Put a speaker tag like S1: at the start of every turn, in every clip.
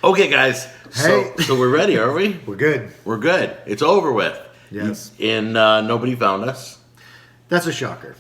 S1: Okay, guys.
S2: Hey.
S1: So we're ready, are we?
S2: We're good.
S1: We're good. It's over with.
S2: Yes.
S1: And nobody found us.
S2: That's a shocker.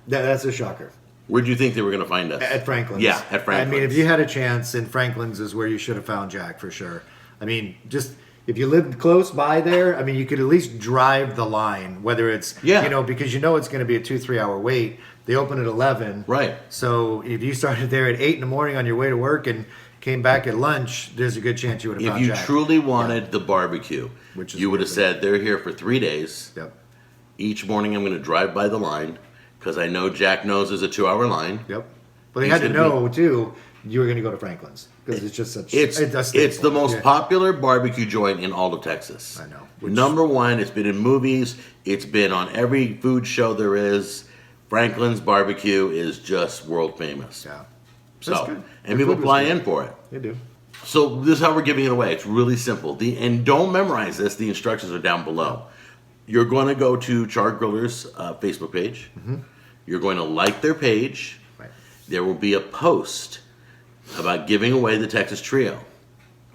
S2: That's a shocker.
S1: Where'd you think they were going to find us?
S2: At Franklin's.
S1: Yeah, at Franklin's.
S2: I mean, if you had a chance, in Franklin's is where you should have found Jack for sure. I mean, just if you lived close by there, I mean, you could at least drive the line, whether it's, because it's going to be a 2-3 hour wait. They open at 11.
S1: Right.
S2: So if you started there at 8 in the morning on your way to work and came back at lunch, there's a good chance you would have found Jack.
S1: If you truly wanted the barbecue,
S2: which is
S1: you would have said, they're here for 3 days.
S2: Yep.
S1: Each morning I'm going to drive by the line because I know Jack knows there's a 2-hour line.
S2: Yep. But they had to know, too, you were going to go to Franklin's because it's just such...
S1: It's the most popular barbecue joint in all of Texas.
S2: I know.
S1: Number one, it's been in movies. It's been on every food show there is. Franklin's barbecue is just world famous.
S2: Yeah.
S1: So,
S2: that's good.
S1: And people fly in for it.
S2: They do.
S1: So this is how we're giving it away. It's really simple. And don't memorize this. The instructions are down below. You're going to go to Char-Griller's Facebook page. Mm-hmm. You're going to like their page.
S2: Right.
S1: There will be a post about giving away the Texas Trio.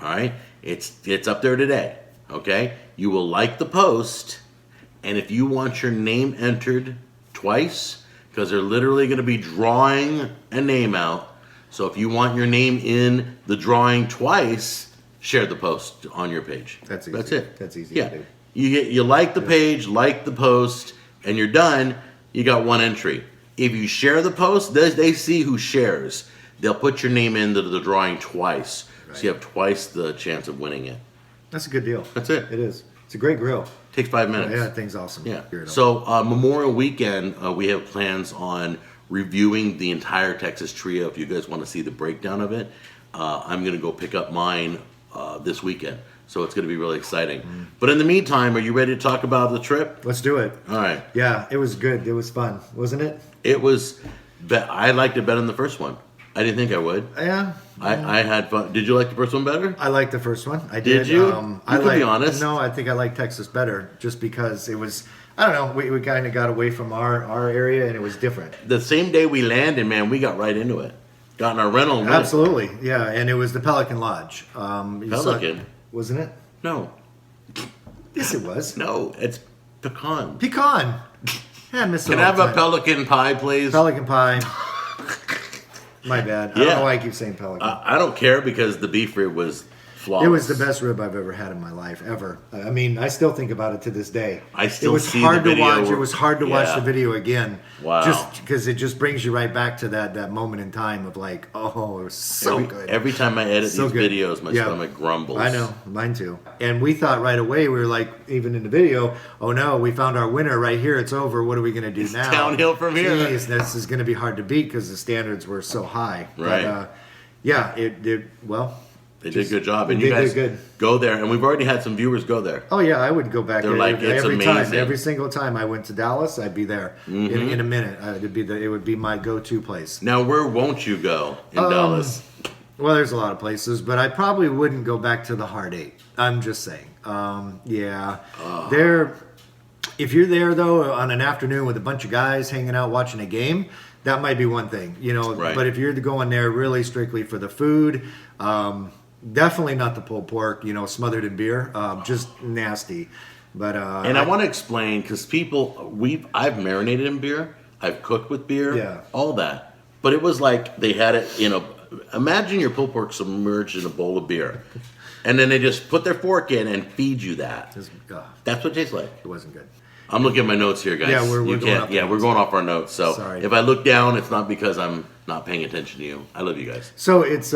S1: All right? It's up there today. Okay? You will like the post. And if you want your name entered twice, because they're literally going to be drawing a name out. So if you want your name in the drawing twice, share the post on your page.
S2: That's easy.
S1: That's it.
S2: That's easy
S1: Yeah.
S2: to do.
S1: You like the page, like the post, and you're done. You got one entry. If you share the post, they see who shares. They'll put your name into the drawing twice. Right. So you have twice the chance of winning it.
S2: That's a good deal.
S1: That's it.
S2: It is. It's a great grill.
S1: Takes 5 minutes.
S2: Yeah, that thing's awesome.
S1: Yeah. So Memorial Weekend, we have plans on reviewing the entire Texas Trio. If you guys want to see the breakdown of it, I'm going to go pick up mine this weekend. So it's going to be really exciting. Mm. But in the meantime, are you ready to talk about the trip?
S2: Let's do it.
S1: All right.
S2: Yeah, it was good. It was fun, wasn't it?
S1: It was. I liked it better than the first one. I didn't think I would.
S2: Yeah.
S1: I had fun. Did you like the first one better?
S2: I liked the first one. I did.
S1: Did you? You can be honest.
S2: No, I think I like Texas better just because it was, I don't know, we kind of got away from our area and it was different.
S1: The same day we landed, man, we got right into it. Got in our rental. And
S2: absolutely. Yeah, and it was the Pelican Lodge.
S1: Pelican?
S2: Wasn't it?
S1: No.
S2: Yes, it was.
S1: No, it's pecan.
S2: Pecan. Yeah, I miss it.
S1: Can I have a pelican pie, please?
S2: Pelican pie. My bad. I don't know why I keep saying pelican.
S1: I don't care because the beef rib was flawless.
S2: It was the best rib I've ever had in my life, ever. I mean, I still think about it to this day.
S1: I still
S2: it was
S1: see
S2: hard
S1: the video.
S2: To watch. It was hard to watch the video again.
S1: Wow.
S2: Just because it just brings you right back to that moment in time of like, oh, it was so good.
S1: Every time I edit these videos, my stomach grumbles.
S2: I know, mine too. And we thought right away, we were like, even in the video, oh no, we found our winner right here. It's over. What are we going to do now?
S1: It's downhill from here.
S2: Jeez, this is going to be hard to beat because the standards were so high.
S1: Right.
S2: But, yeah, it did well.
S1: They did a good job, and you guys go there, and we've already had some viewers go there.
S2: Oh yeah, I would go back.
S1: They're like, it's
S2: every
S1: amazing.
S2: time, every single time I went to Dallas, I'd be there in a minute. It would be my go-to place.
S1: Now, where won't you go in Dallas?
S2: Well, there's a lot of places, but I probably wouldn't go back to the Hard Eight. I'm just saying. There. If you're there though on an afternoon with a bunch of guys hanging out watching a game, that might be one thing,
S1: Right.
S2: But if you're going there really strictly for the food, definitely not the pulled pork, smothered in beer, just nasty. But
S1: and I want to explain because I've marinated in beer, I've cooked with beer, all that. But it was like they had it, imagine your pulled pork submerged in a bowl of beer, and then they just put their fork in and feed you that. That's what it tastes like.
S2: It wasn't good.
S1: I'm looking at my notes here, guys.
S2: Yeah, we're going
S1: off our notes. So
S2: sorry.
S1: If I look down, it's not because I'm not paying attention to you. I love you guys.
S2: So it's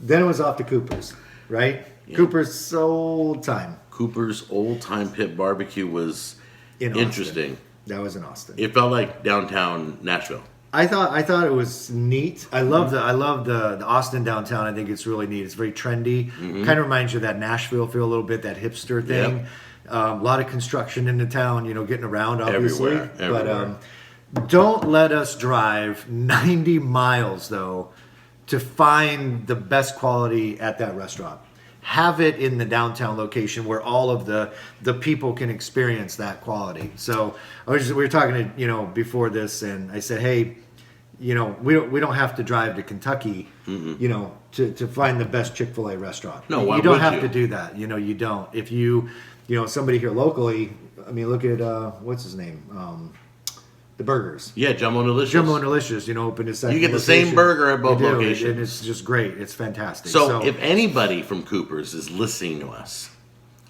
S2: then it was off to Cooper's, right? Yeah. Cooper's old time.
S1: Cooper's old time pit barbecue was interesting.
S2: That was in Austin.
S1: It felt like downtown Nashville.
S2: I thought it was neat. I love the Austin downtown. I think it's really neat. It's very trendy. Mm-hmm. Kind of reminds you of that Nashville feel a little bit, that hipster thing. Yep. A lot of construction in the town, getting around, obviously.
S1: Everywhere.
S2: But don't let us drive 90 miles, though, to find the best quality at that restaurant. Have it in the downtown location where all of the people can experience that quality. So we were talking to, before this, and I said, hey, you know, we don't have to drive to Kentucky, you know, to find the best Chick-fil-A restaurant.
S1: No, why
S2: you don't
S1: would
S2: have
S1: you?
S2: to do that. You know, you don't. If you know, somebody here locally, I mean, look at what's his name, the burgers.
S1: Yeah, Jumbo Delicious.
S2: Jumbo Delicious, you know, opened a second.
S1: You get the
S2: location.
S1: same burger at both
S2: You do,
S1: locations,
S2: and it's just great. It's fantastic.
S1: So if anybody from Cooper's is listening to us,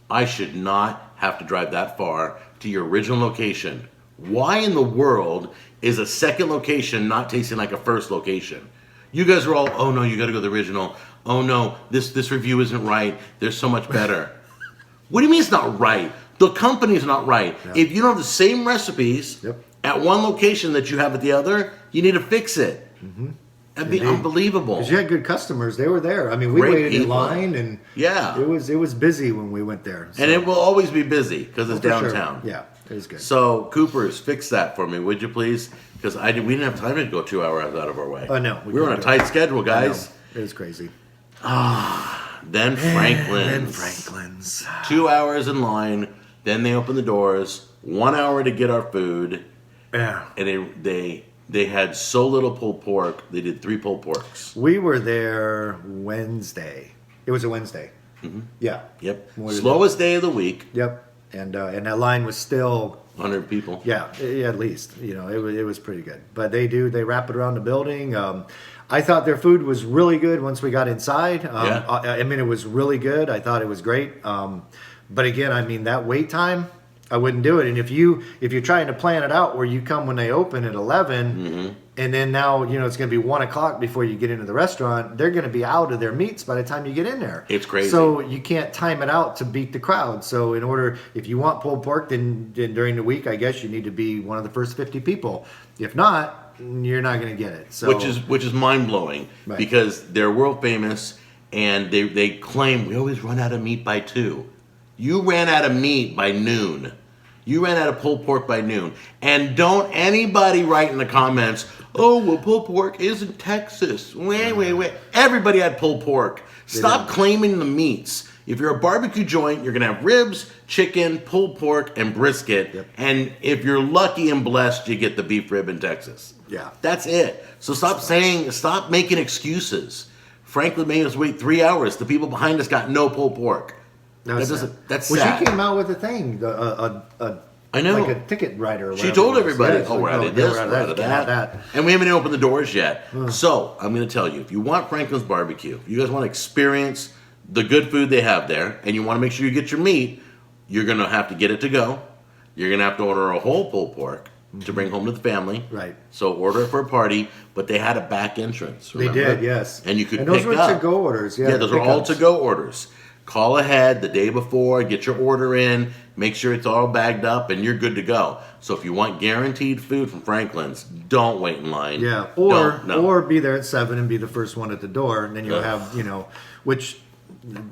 S1: I should not have to drive that far to your original location. Why in the world is a second location not tasting like a first location? You guys are all, oh no, you got to go to the original. Oh no, this review isn't right. There's so much better. What do you mean it's not right? The company's not right.
S2: Yeah.
S1: If you don't have the same recipes at one location that you have at the other, you need to fix it. That'd be unbelievable.
S2: Because you had good customers. They were there. I mean, we waited in line, and it was busy when we went there. So.
S1: And it will always be busy because it's downtown.
S2: Sure. Yeah, it was good.
S1: So, Coopers, fix that for me, would you please? Because we didn't have time to go 2 hours out of our way.
S2: No.
S1: We were on a tight schedule, guys.
S2: It was crazy.
S1: Then Franklin's. 2 hours in line. Then they opened the doors. 1 hour to get our food.
S2: Yeah.
S1: And they had so little pulled pork. They did 3 pulled porks.
S2: We were there Wednesday. It was a Wednesday. Yeah.
S1: Yep. Slowest day of the week.
S2: Yep. And that line was still
S1: 100 people.
S2: Yeah, at least. You know, it was pretty good. But they wrap it around the building. I thought their food was really good once we got inside. I mean, it was really good. I thought it was great. But again, I mean, that wait time, I wouldn't do it. And if you're trying to plan it out where you come when they open at 11, and then now, you know, it's going to be 1 o'clock before you get into the restaurant, they're going to be out of their meats by the time you get in there.
S1: It's crazy.
S2: So you can't time it out to beat the crowd. So if you want pulled pork, then during the week, I guess you need to be one of the first 50 people. If not, you're not going to get it. So
S1: which is mind blowing because they're world famous and they claim we always run out of meat by 2. You ran out of meat by noon. You ran out of pulled pork by noon. And don't anybody write in the comments, oh, well, pulled pork is in Texas. Wait. Everybody had pulled pork. Stop claiming the meats. If you're a barbecue joint, you're going to have ribs, chicken, pulled pork, and brisket.
S2: Yep.
S1: And if you're lucky and blessed, you get the beef rib in Texas.
S2: Yeah.
S1: That's it. So stop making excuses. Franklin made us wait 3 hours. The people behind us got no pulled pork. That's sad.
S2: She came out with a thing,
S1: I know,
S2: like a ticket writer. Or
S1: she told everybody,
S2: yes,
S1: we're out of this, we're out of that. And we haven't even opened the doors yet. So I'm going to tell you, if you want Franklin's barbecue, if you guys want to experience the good food they have there, and you want to make sure you get your meat, you're going to have to get it to go. You're going to have to order a whole pulled pork to bring home to the family.
S2: Right.
S1: So order it for a party, but they had a back entrance. Remember?
S2: They did, yes.
S1: And you could
S2: those
S1: pick
S2: were
S1: up.
S2: to-go orders. Yeah,
S1: those are all to-go orders. Call ahead the day before, get your order in, make sure it's all bagged up, and you're good to go. So if you want guaranteed food from Franklin's, don't wait in line.
S2: Yeah, or be there at 7 and be the first one at the door, and then you'll have, you know, which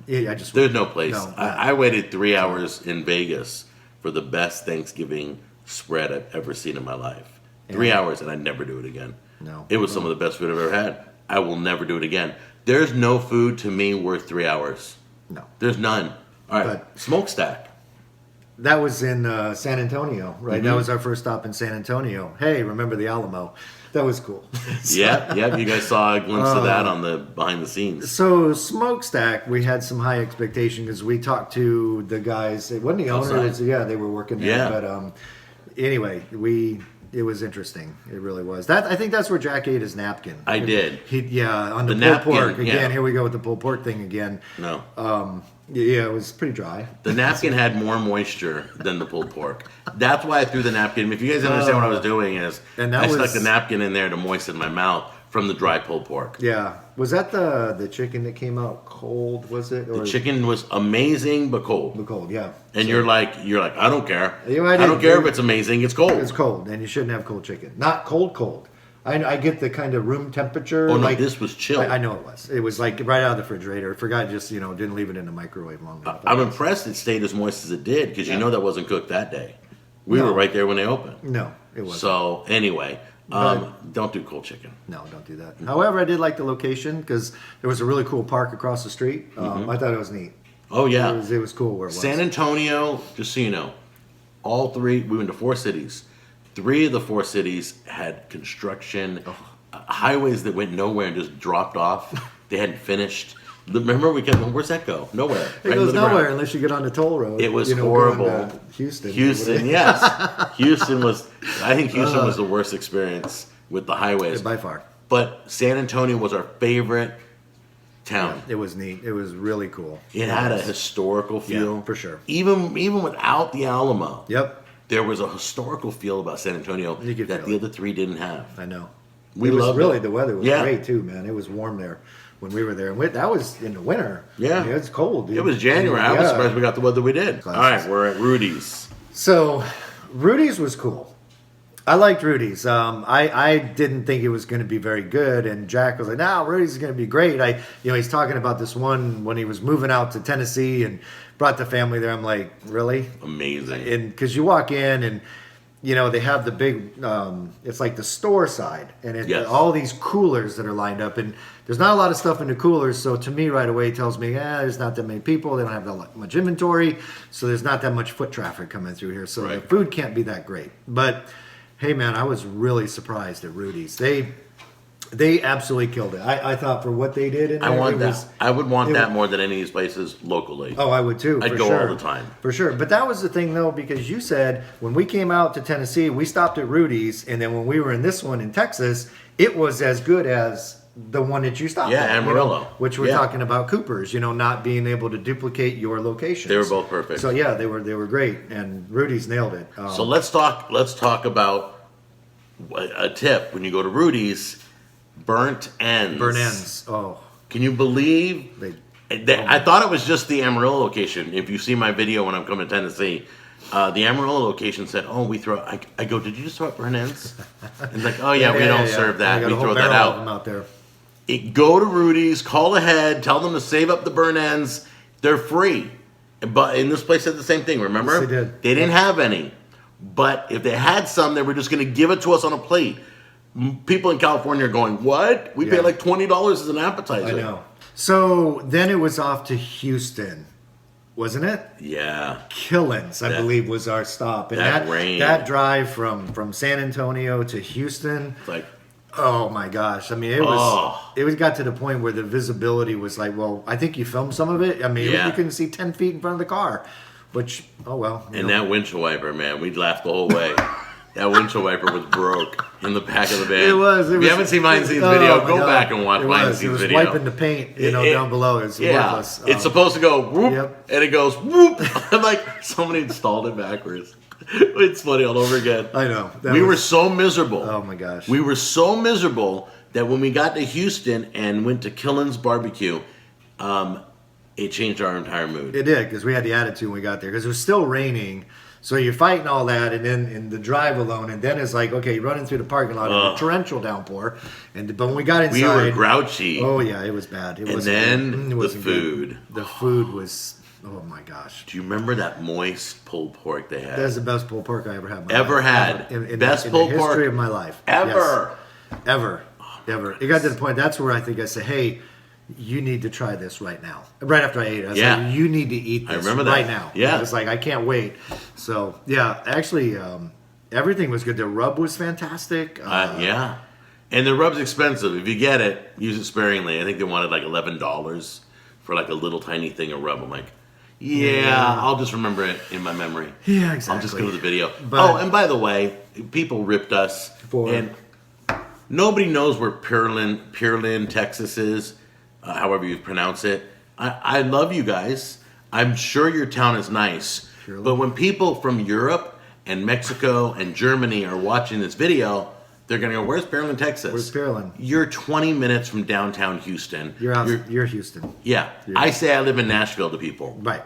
S1: there's no place. No, I waited 3 hours in Vegas for the best Thanksgiving spread I've ever seen in my life. 3 hours, and I'd never do it again.
S2: No.
S1: It was some of the best food I've ever had. I will never do it again. There's no food to me worth 3 hours.
S2: No.
S1: There's none. All right, smokestack.
S2: That was in San Antonio, right? That was our first stop in San Antonio. Hey, remember the Alamo? That was cool.
S1: Yeah, you guys saw a glimpse of that on the behind the scenes.
S2: So smokestack, we had some high expectation because we talked to the guys. It wasn't the owners. Yeah, they were working there. Yeah. But anyway, it was interesting. It really was. I think that's where Jack ate his napkin.
S1: I did.
S2: On the pulled napkin, pork again. Yeah. Here we go with the pulled pork thing again.
S1: No.
S2: Yeah, it was pretty dry.
S1: The napkin had more moisture than the pulled pork. That's why I threw the napkin. If you guys understand what I was doing is, I stuck the napkin in there to moisten my mouth from the dry pulled pork.
S2: Yeah. Was that the chicken that came out cold? Was it?
S1: Or the chicken was amazing but cold.
S2: But cold, yeah.
S1: And you're like, I don't care. I don't care if it's amazing. It's cold.
S2: It's cold, and you shouldn't have cold chicken. Not cold. I get the kind of room temperature.
S1: Oh no, this was chilled.
S2: I know it was. It was like right out of the refrigerator. Forgot just didn't leave it in the microwave long enough.
S1: I'm impressed it stayed as moist as it did because you know that wasn't cooked that day. We were right there when they opened.
S2: No, it wasn't.
S1: So anyway. Don't do cold chicken.
S2: No, don't do that. However, I did like the location because there was a really cool park across the street. I thought it was neat.
S1: Oh, yeah.
S2: It was cool where it was.
S1: San Antonio, just so you know, we went to 4 cities. 3 of the 4 cities had construction highways that went nowhere and just dropped off. They hadn't finished. Remember, where's that go? Nowhere.
S2: It goes nowhere unless you get on the toll road.
S1: It was horrible.
S2: Houston,
S1: yes. Houston was. I think Houston was the worst experience with the highways
S2: by far.
S1: But San Antonio was our favorite town.
S2: Yeah, it was neat. It was really cool.
S1: It had a historical feel,
S2: yeah, for sure.
S1: Even without the Alamo.
S2: Yep.
S1: There was a historical feel about San Antonio that the other three didn't have.
S2: I know.
S1: We loved it.
S2: The weather was great too, man. It was warm there when we were there. And that was in the winter.
S1: Yeah.
S2: I mean, it's cold, dude.
S1: It was January. I was surprised we got the weather we did. All right, we're at Rudy's.
S2: So, Rudy's was cool. I liked Rudy's. I didn't think it was going to be very good, and Jack was like, "No, Rudy's is going to be great." He's talking about this one when he was moving out to Tennessee and brought the family there. I'm like, really?
S1: Amazing.
S2: And because you walk in and they have the big, it's like the store side, and all these coolers that are lined up, and there's not a lot of stuff in the coolers. So to me, right away, it tells me, there's not that many people. They don't have that much inventory, so there's not that much foot traffic coming through here. So the food can't be that great, but. Hey man, I was really surprised at Rudy's. They absolutely killed it. I thought for what they did in there,
S1: I would want that more than any of these places locally.
S2: Oh, I would too.
S1: I'd go all the time.
S2: For sure. But that was the thing though, because you said when we came out to Tennessee, we stopped at Rudy's, and then when we were in this one in Texas, it was as good as the one that you stopped at.
S1: Amarillo.
S2: Which we're talking about Cooper's, not being able to duplicate your locations.
S1: They were both perfect.
S2: So yeah, they were great, and Rudy's nailed it.
S1: So let's talk about a tip when you go to Rudy's. Burnt ends.
S2: Burnt ends. Oh.
S1: Can you believe? I thought it was just the Amarillo location. If you see my video when I'm coming to Tennessee, the Amarillo location said, "Oh, we throw." I go, "Did you just throw out burnt ends?" And it's like, "Oh yeah, we don't serve that. We throw that out."
S2: Out there.
S1: Go to Rudy's, call ahead, tell them to save up the burnt ends. They're free. But in this place said the same thing. Remember?
S2: Yes, they did.
S1: They didn't have any. But if they had some, they were just going to give it to us on a plate. People in California are going, "What? We pay like $20 as an appetizer."
S2: I know. So then it was off to Houston, wasn't it?
S1: Yeah.
S2: Killen's, I believe, was our stop. And that drive from San Antonio to Houston.
S1: It's like,
S2: oh my gosh! I mean, it got to the point where the visibility was like, well, I think you filmed some of it. I mean, you couldn't see 10 feet in front of the car. Which, oh well.
S1: And that windshield wiper, man, we'd laugh the whole way. That windshield wiper was broke in the back of the van.
S2: It was.
S1: If you haven't seen behind the scenes video, go back and watch behind the scenes video.
S2: It was wiping the paint, down below. It's worthless.
S1: It's supposed to go whoop, and it goes whoop. I'm like, somebody installed it backwards. It's funny all over again.
S2: I know.
S1: We were so miserable.
S2: Oh my gosh.
S1: We were so miserable that when we got to Houston and went to Killen's barbecue, it changed our entire mood.
S2: It did, because we had the attitude when we got there, because it was still raining. So you're fighting all that, and then in the drive alone, and then it's like, okay, you're running through the parking lot in a torrential downpour. But when we got inside,
S1: we were grouchy.
S2: Oh yeah, it was bad.
S1: And then the food.
S2: Good. The food was, oh my gosh.
S1: Do you remember that moist pulled pork they had?
S2: That's the best pulled pork I ever had.
S1: Best pulled pork
S2: in the history of my life.
S1: Ever.
S2: Yes. Ever. Ever. It got to the point. That's where I think I said, hey, you need to try this right now. Right after I ate it, I was like, you need to eat this right now.
S1: Yeah.
S2: I was like, I can't wait. So, yeah, actually, everything was good. The rub was fantastic.
S1: Yeah. And the rub's expensive. If you get it, use it sparingly. I think they wanted like $11 for like a little tiny thing of rub. I'm like, I'll just remember it in my memory.
S2: Yeah, exactly.
S1: I'll just go to the video. And by the way, people ripped us. And nobody knows where Pearland, Texas is. However you pronounce it. I love you guys. I'm sure your town is nice. Surely. But when people from Europe and Mexico and Germany are watching this video, they're going to go, "Where's Pearland, Texas?"
S2: Where's Pearland?
S1: You're 20 minutes from downtown Houston.
S2: You're Houston.
S1: Yeah. I say I live in Nashville to people.
S2: Right.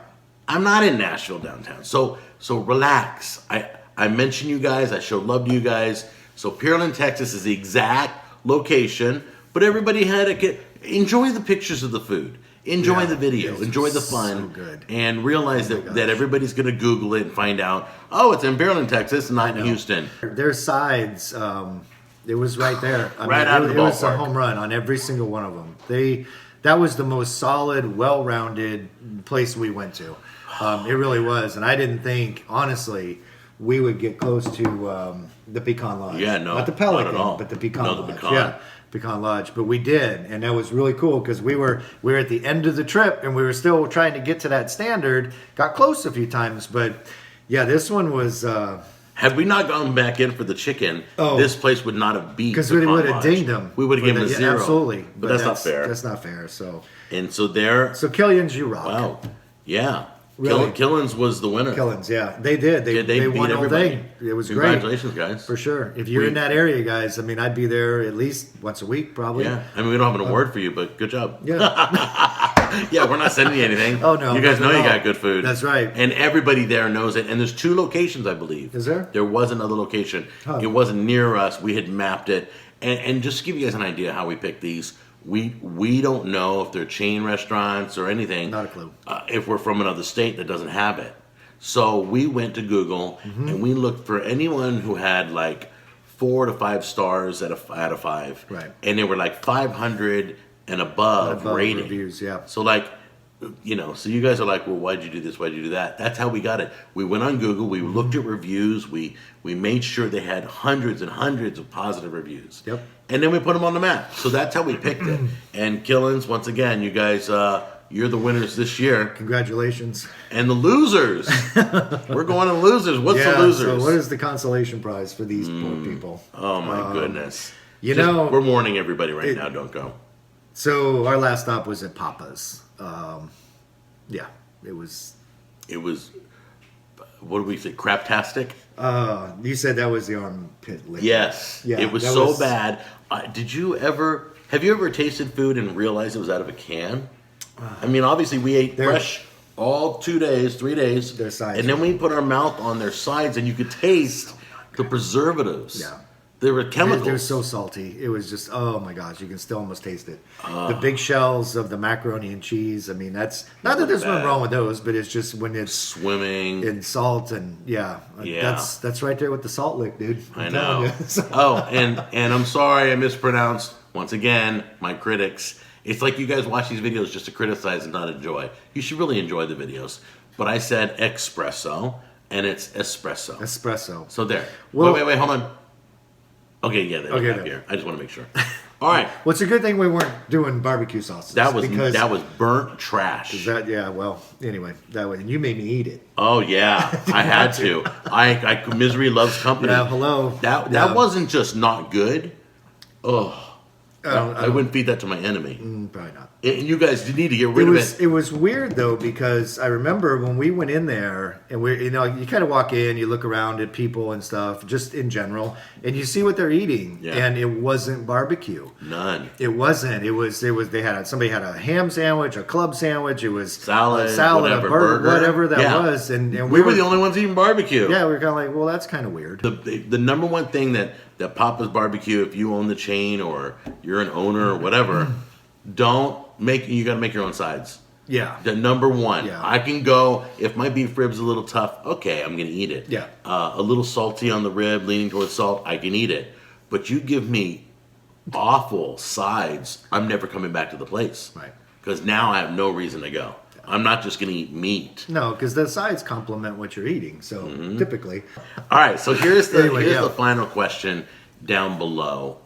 S1: I'm not in Nashville downtown. So relax. I mention you guys. I show love to you guys. So Pearland, Texas is the exact location. But everybody had enjoy the pictures of the food. Enjoy the video. Enjoy the fun.
S2: So good.
S1: And realize that everybody's going to Google it and find out, it's in Pearland, Texas, not in Houston.
S2: Their sides, it was right there.
S1: Out of the ballpark.
S2: It was a home run on every single one of them. That was the most solid, well-rounded place we went to. It really was. And I didn't think, honestly, we would get close to the Pecan Lodge.
S1: Yeah, no,
S2: not the Pelican,
S1: not at all.
S2: but the Pecan
S1: No, the
S2: Lodge.
S1: Pecan.
S2: Yeah, Pecan Lodge. But we did, and that was really cool because we were at the end of the trip, and we were still trying to get to that standard. Got close a few times, but yeah, this one was.
S1: Had we not gone back in for the chicken, this place would not have beat.
S2: Because we would have dinged them.
S1: We would have given them a 0.
S2: Absolutely,
S1: but that's not fair.
S2: That's not fair. So
S1: there.
S2: So Killen's, you rock.
S1: Wow. Yeah.
S2: Really?
S1: Killen's was the winner.
S2: Killen's, yeah, they did. They
S1: beat
S2: won the whole
S1: everybody.
S2: thing. It was
S1: Congratulations,
S2: great.
S1: guys.
S2: For sure. If you're in that area, guys, I mean, I'd be there at least once a week, probably.
S1: Yeah. I mean, we don't have an award for you, but good job.
S2: Yeah.
S1: Yeah, we're not sending you anything.
S2: Oh, no.
S1: You guys know you got good food.
S2: That's right.
S1: And everybody there knows it. And there's 2 locations, I believe.
S2: Is there?
S1: There was another location.
S2: Huh.
S1: It wasn't near us. We had mapped it. And just to give you guys an idea how we picked these, we don't know if they're chain restaurants or anything.
S2: Not a clue.
S1: If we're from another state that doesn't have it. So we went to Google and we looked for anyone who had like 4 to 5 stars out of 5.
S2: Right.
S1: And they were like 500 and above rating.
S2: Reviews, yeah.
S1: So like, so you guys are like, well, why'd you do this? Why'd you do that? That's how we got it. We went on Google. We looked at reviews. We made sure they had hundreds and hundreds of positive reviews.
S2: Yep.
S1: And then we put them on the map. So that's how we picked it. And Killen's, once again, you guys, you're the winners this year.
S2: Congratulations.
S1: And the losers. We're going to losers. What's the losers?
S2: So what is the consolation prize for these poor people?
S1: Oh, my goodness.
S2: We're
S1: warning everybody right now. Don't go.
S2: So our last stop was at Pappas. Yeah, it was.
S1: It was, what did we say, craptastic?
S2: You said that was the armpit lick.
S1: Yes.
S2: Yeah,
S1: it was so bad. Have you ever tasted food and realized it was out of a can? I mean, obviously we ate fresh all 2 days, 3 days.
S2: Their sides.
S1: And then we put our mouth on their sides and you could taste the preservatives.
S2: Yeah.
S1: There were chemicals.
S2: They were so salty. It was just, oh my gosh, you can still almost taste it. The big shells of the macaroni and cheese. I mean, that's not that there's nothing wrong with those, but it's just when it's
S1: swimming
S2: in salt and that's right there with the salt lick, dude.
S1: I know. And I'm sorry I mispronounced once again my critics. It's like you guys watch these videos just to criticize and not enjoy. You should really enjoy the videos. But I said espresso, and it's espresso.
S2: Espresso.
S1: So there.
S2: Well,
S1: wait, hold on. Okay, yeah, they don't have here. I just want to make sure. All right.
S2: Well, it's a good thing we weren't doing barbecue sauces.
S1: That was burnt trash.
S2: Anyway, that way, and you made me eat it.
S1: Oh yeah, I had to. Misery loves company.
S2: Yeah, hello.
S1: That wasn't just not good. Oh. I wouldn't feed that to my enemy.
S2: Probably not.
S1: And you guys need to get rid of it.
S2: It was weird though because I remember when we went in there and you kind of walk in, you look around at people and stuff, just in general, and you see what they're eating, and it wasn't barbecue.
S1: None.
S2: It wasn't. It was. Somebody had a ham sandwich, a club sandwich. It was
S1: salad,
S2: a burger, whatever that was, and
S1: we were the only ones eating barbecue.
S2: Yeah, we were kind of like, well, that's kind of weird.
S1: The number one thing that Pappas BBQ, if you own the chain or you're an owner or whatever, you got to make your own sides.
S2: Yeah.
S1: The number one.
S2: Yeah.
S1: I can go, if my beef rib's a little tough, okay, I'm going to eat it.
S2: Yeah.
S1: A little salty on the rib, leaning towards salt, I can eat it. But you give me awful sides, I'm never coming back to the place.
S2: Right.
S1: Because now I have no reason to go. I'm not just going to eat meat.
S2: No, because the sides complement what you're eating. So typically.
S1: All right. So here's the final question down below.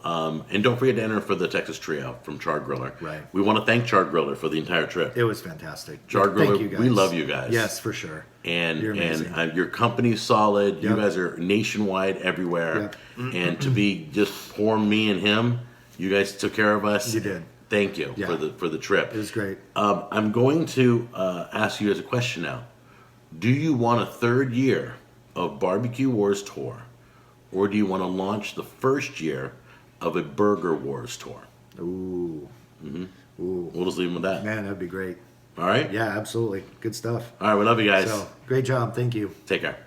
S1: And don't forget to enter for the Texas Trio from Char-Griller.
S2: Right.
S1: We want to thank Char-Griller for the entire trip.
S2: It was fantastic.
S1: Char-Griller,
S2: thank you guys.
S1: We love you guys.
S2: Yes, for sure.
S1: And
S2: you're amazing.
S1: Your company's solid.
S2: Yep.
S1: You guys are nationwide everywhere.
S2: Yep.
S1: And to be just poor me and him, you guys took care of us.
S2: You did.
S1: Thank you for the trip.
S2: It was great.
S1: I'm going to ask you as a question now. Do you want a third year of Barbecue Wars Tour? Or do you want to launch the first year of a Burger Wars Tour?
S2: Ooh.
S1: Mm-hmm.
S2: Ooh.
S1: We'll just leave them with that.
S2: Man, that'd be great.
S1: All right?
S2: Yeah, absolutely. Good stuff.
S1: All right, we love you guys.
S2: So, great job. Thank you.
S1: Take care.